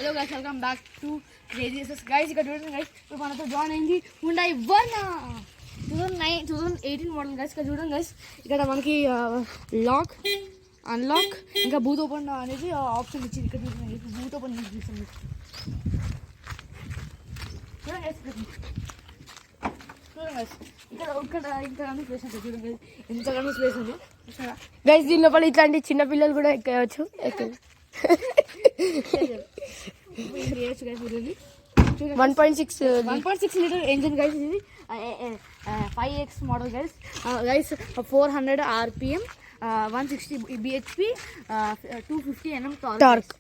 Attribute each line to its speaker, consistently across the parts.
Speaker 1: Hello guys, welcome back to crazy guys. ఇక్కడ చూడండి guys, ఇప్పుడు మనతో జాయిన్ అయింది Hyundai Verna 2018 మోడల్ గైస్. ఇక్కడ చూడండి గైస్, ఇక్కడ మనకి లాక్, అన్లాక్, ఇంకా బూత్ ఓపెన్ అనేది ఆప్షన్ ఇచ్చింది. ఇక్కడ చూడండి, బూత్ ఓపెన్ చూస్తుంది. చూడండి గైస్, ఇక్కడ ఇంతగానో ప్లేస్ ఉంటుంది. చూడండి గైస్, ఎంతగానో ప్లేస్ ఉంది
Speaker 2: గైస్. దీని లోపల ఇట్లాంటి చిన్న పిల్లలు కూడా ఎక్కవచ్చు.
Speaker 1: 1.6 లీటర్ ఇంజిన్ గైస్. ఇది 5X model guys. 400 RPM, 160 bhp, 250 Nm torque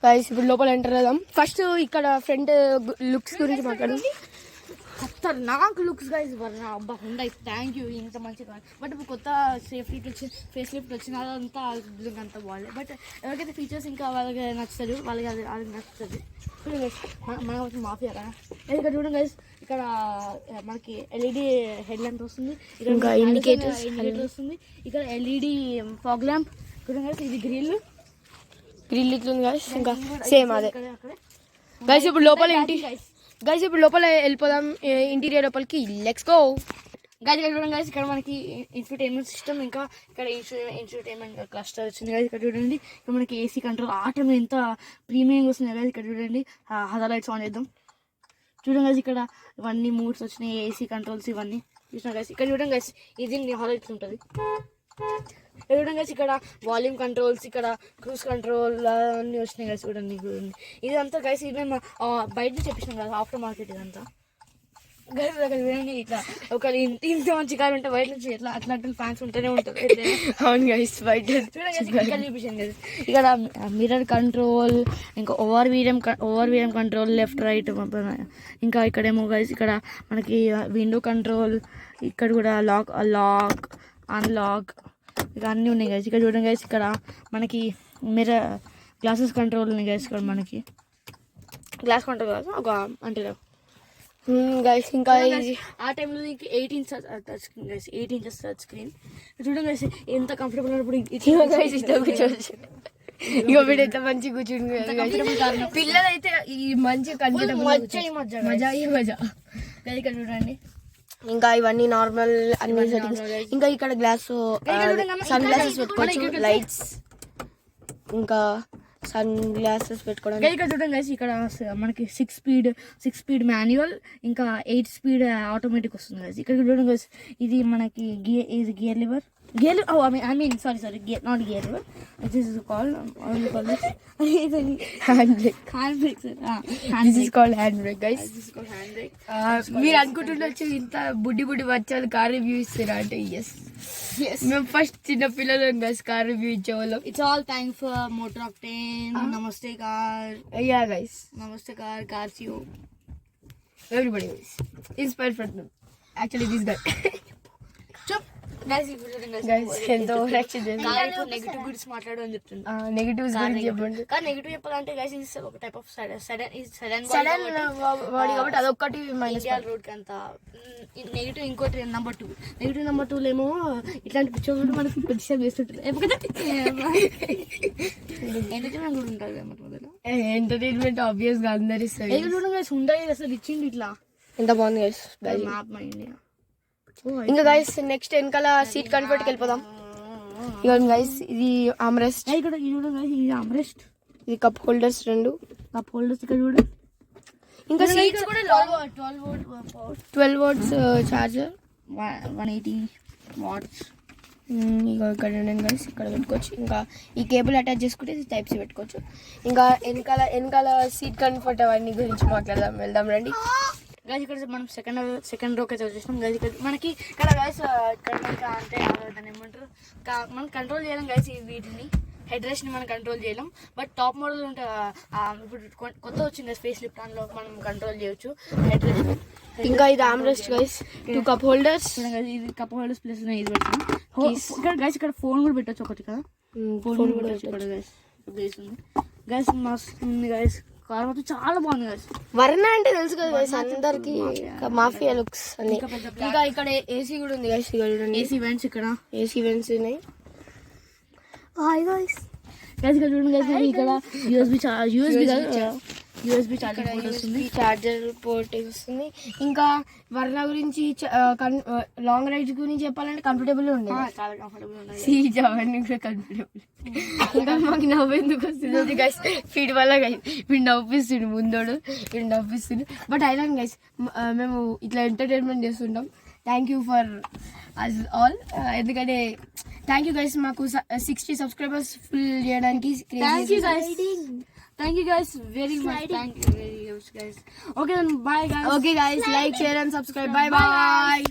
Speaker 2: guys. ఇప్పుడు లోపల ఎంటర్ అవుదాం. ఫస్ట్ ఇక్కడ ఫ్రంట్ లుక్స్ గురించి మాట్లాడండి.
Speaker 1: ఖతర్నాక్ లుక్స్ గైస్. అబ్బా Hyundai, థ్యాంక్ యూ, ఇంత మంచిగా. బట్ ఇప్పుడు కొత్త సేఫ్టీ ఫేస్ లిఫ్ట్ వచ్చిన అదంతా అంత బాగాలేదు. బట్ ఎవరికైతే ఫీచర్స్ ఇంకా వాళ్ళకి నచ్చుతుంది, వాళ్ళకి అది నచ్చుతుంది. చూడండి మనం వచ్చి మాఫియారా. ఇక్కడ చూడండి గైస్, ఇక్కడ మనకి LED హెడ్ ల్యాంప్ వస్తుంది, ఇక్కడ ఇండికేటర్ వస్తుంది, ఇక్కడ LED ఫాగ్ ల్యాంప్. చూడండి గైస్, ఇది గ్రిల్
Speaker 2: ఇట్లుంది గైస్. ఇంకా సేమ్ అదే గైస్. ఇప్పుడు లోపల గైస్, ఇప్పుడు లోపల వెళ్ళిపోదాం ఇంటీరియర్ లోపలికి. Let's go
Speaker 1: guys. ఇక్కడ చూడండి గైస్, ఇక్కడ మనకి ఇన్ఫర్టైన్మెంట్ సిస్టమ్, ఇంకా ఇక్కడ ఇన్ఫర్టైన్మెంట్ క్లస్టర్ వచ్చింది గైస్. ఇక్కడ చూడండి, ఇక్కడ మనకి AC కంట్రోల్. ఆటో ఎంత ప్రీమియం వస్తుంది గైస్. ఇక్కడ చూడండి, హజార్ లైట్స్ ఆన్ చేద్దాం. చూడండి గైస్, ఇక్కడ ఇవన్నీ మూడ్స్ వచ్చినాయి, AC కంట్రోల్స్ ఇవన్నీ చూసినా గైస్. ఇక్కడ చూడండి గైస్, ఇది హాలైట్స్ ఉంటుంది. చూడండి గైస్, ఇక్కడ వాల్యూమ్ కంట్రోల్స్, ఇక్కడ క్రూజ్ కంట్రోల్ అన్నీ వచ్చినాయి గైస్. చూడండి ఇదంతా గైస్, ఇది మేము బయట నుంచి చెప్పినాం కదా, ఆఫ్టర్ మార్కెట్ ఇదంతా గైస్. అక్కడ చూడండి, ఇట్లా ఒక ఇంత మంచి కార్ ఉంటే బయట నుంచి ఎట్లా అట్లాంటి ఫ్యాన్స్ ఉంటూనే ఉంటుంది.
Speaker 2: అవును గైస్, బయట
Speaker 1: చూడండి చూపించాను గైస్. ఇక్కడ మిర్రర్ కంట్రోల్, ఇంకా over VM control, left right. ఇంకా ఇక్కడేమో గైస్, ఇక్కడ మనకి విండో కంట్రోల్, ఇక్కడ కూడా లాక్, అన్లాక్, ఇక అన్నీ ఉన్నాయి గైస్. ఇక్కడ చూడండి గైస్, ఇక్కడ మనకి మిర్రర్ గ్లాసెస్ కంట్రోల్ ఉన్నాయి గైస్. ఇక్కడ మనకి గ్లాస్ కంట్రోల్ కాదు, ఒక అంటే
Speaker 2: గైస్. ఇంకా
Speaker 1: ఆ టైంలో 18 touch screen guys, 8 inches touch screen. చూడండి గైస్, ఎంత కంఫర్టబుల్ ఉన్నప్పుడు
Speaker 2: కూర్చోవచ్చు. ఇక వీడు ఎంత మంచి కూర్చుంది. పిల్లలు అయితే ఈ మంచి కంఫర్టబుల్ మజా.
Speaker 1: ఇక్కడ చూడండి,
Speaker 2: ఇంకా ఇవన్నీ నార్మల్ అన్ని సెట్టింగ్స్. ఇంకా ఇక్కడ గ్లాస్, సన్ గ్లాసెస్ పెట్టుకోవచ్చు, లైట్స్, ఇంకా సన్ గ్లాసెస్ పెట్టుకోవడానికి.
Speaker 1: ఇక్కడ చూడండి గైస్, ఇక్కడ మనకి 6 speed మాన్యువల్, ఇంకా 8 speed ఆటోమేటిక్ వస్తుంది గైస్. ఇక్కడ చూడండి గైస్, ఇది మనకి gear lever, sorry, not gear lever. This is called, what do you call this? Handbrake.
Speaker 2: This is called handbrake guys.
Speaker 1: This is called handbrake.
Speaker 2: మీరు అనుకుంటుండొచ్చు ఇంత బుడ్డి వచ్చారు కార్ రివ్యూ ఇస్తారా అంటే yes. మేము ఫస్ట్ చిన్న పిల్లలు గైస్ కార్ రివ్యూ ఇచ్చేవాళ్ళం.
Speaker 1: It's all thanks for Motor Octane, Namaste Car.
Speaker 2: Yeah guys,
Speaker 1: Namaste Car, Carcio.
Speaker 2: Everybody is inspired from them. Actually this guy.
Speaker 1: Negative గురించి మాట్లాడు అని చెప్తుంది.
Speaker 2: నెగిటివ్స్ గురించి చెప్పండి.
Speaker 1: కానీ నెగిటివ్ చెప్పాలంటే గైస్, ఇది ఒక టైప్ ఆఫ్ సడన్
Speaker 2: బాడీ కాబట్టి అదొక్కటి
Speaker 1: రోడ్ కి అంత నెగిటివ్. ఇంకోటి నెంబర్ 2 ఏమో ఇట్లాంటి పిక్చర్ మనకి డిస్టర్బ్ చేస్తుంటుంది. ఎంటర్టైన్మెంట్ కూడా ఉంటుంది.
Speaker 2: ఎంటర్టైన్మెంట్ ఆబ్వియస్ గా అందరు ఇస్తారు.
Speaker 1: Hyundai అసలు ఇచ్చింది ఇట్లా,
Speaker 2: ఎంత బాగుంది గైస్.
Speaker 1: Map my India.
Speaker 2: ఇంకా గైస్, నెక్స్ట్ వెనకాల సీట్ కంఫర్ట్ కి వెళ్ళిపోదాం. ఇవ్వండి గైస్, ఇది ఆమ్రెస్ట్.
Speaker 1: ఇక్కడ ఇది ఆమ్రెస్ట్,
Speaker 2: ఇది కప్ హోల్డర్స్, 2
Speaker 1: కప్ హోల్డర్స్. ఇక్కడ చూడండి,
Speaker 2: ఇంకా సీట్స్ కూడా 12 watts చార్జర్,
Speaker 1: 180 watts.
Speaker 2: ఇక్కడ చూడండి గైస్, ఇక్కడ పెట్టుకోవచ్చు. ఇంకా ఈ కేబుల్ అటాచ్ చేసుకుంటే టైప్ సి పెట్టుకోవచ్చు. ఇంకా వెనకాల సీట్ కంఫర్ట్ అవన్నీ గురించి మాట్లాడదాం, వెళ్దాం రండి
Speaker 1: గైస్. ఇక్కడ మనం సెకండ్ రోకి అయితే వచ్చేసినాం గైస్. ఇక్కడ మనకి ఇక్కడ గైస్, ఇక్కడ మనకి అంటే దాన్ని ఏమంటారు, మనం కంట్రోల్ చేయలేం గైస్. వీటిని హెడ్ రెస్ట్ ని మనం కంట్రోల్ చేయలేం. బట్ టాప్ మోడల్ ఉంటే ఇప్పుడు కొత్త వచ్చింది ఫేస్ లిఫ్ట్, దానిలో మనం కంట్రోల్ చేయొచ్చు హెడ్ రెస్ట్.
Speaker 2: ఇంకా ఇది ఆమ్రెస్ట్ గైస్, 2 కప్ హోల్డర్స్.
Speaker 1: ఇది కప్ హోల్డర్స్ ప్లస్ ఇది పెడతాం ఇక్కడ గైస్. ఇక్కడ ఫోన్ కూడా పెట్టచ్చు ఒకటి కదా, ఫోన్ కూడా పెట్టచ్చు ఇక్కడ గైస్. గైస్ మస్తు ఉంది గైస్, కార్ మొత్తం చాలా బాగుంది గైస్.
Speaker 2: వర్నా అంటే తెలుసు కదా గైస్ అందరికి, మాఫియా లుక్స్ అన్ని. ఇంకా ఇక్కడ ఏసీ కూడా ఉంది గైస్.
Speaker 1: ఏసీ వెంట్స్, ఇక్కడ
Speaker 2: ఏసీ వెంట్స్ ఉన్నాయి. హాయ్ గైస్,
Speaker 1: గైస్ ఇక్కడ చూడండి గైస్ మనకి ఇక్కడ యూఎస్బి ఛార్జింగ్ పోర్ట్ వస్తుంది.
Speaker 2: చార్జర్ పోర్ట్ వస్తుంది. ఇంకా వర్ణ గురించి లాంగ్ రైడ్స్ గురించి చెప్పాలంటే కంఫర్టబుల్ ఉంది.
Speaker 1: చాలా కంఫర్టబుల్ ఉన్నాయి.
Speaker 2: సీట్ అవన్నీ కూడా కంఫర్టబుల్. ఇంకా మాకు నవ్వు ఎందుకు వస్తుంది గైస్ ఫీడ్ వల్ల గైస్ వీడు నవ్విస్తుండు ముందోడు వీడు నవ్విస్తుండు. బట్ అయినా గైస్ మేము ఇట్లా ఎంటర్టైన్మెంట్ చేస్తుంటాం. Thank you for us all. ఎందుకంటే థ్యాంక్ యూ గైస్ మాకు 60 సబ్స్క్రైబర్స్ ఫుల్ చేయడానికి.
Speaker 1: Thank you guys very much. Thank you very much guys. Okay then bye guys.
Speaker 2: Okay guys, like, share and subscribe. Bye bye.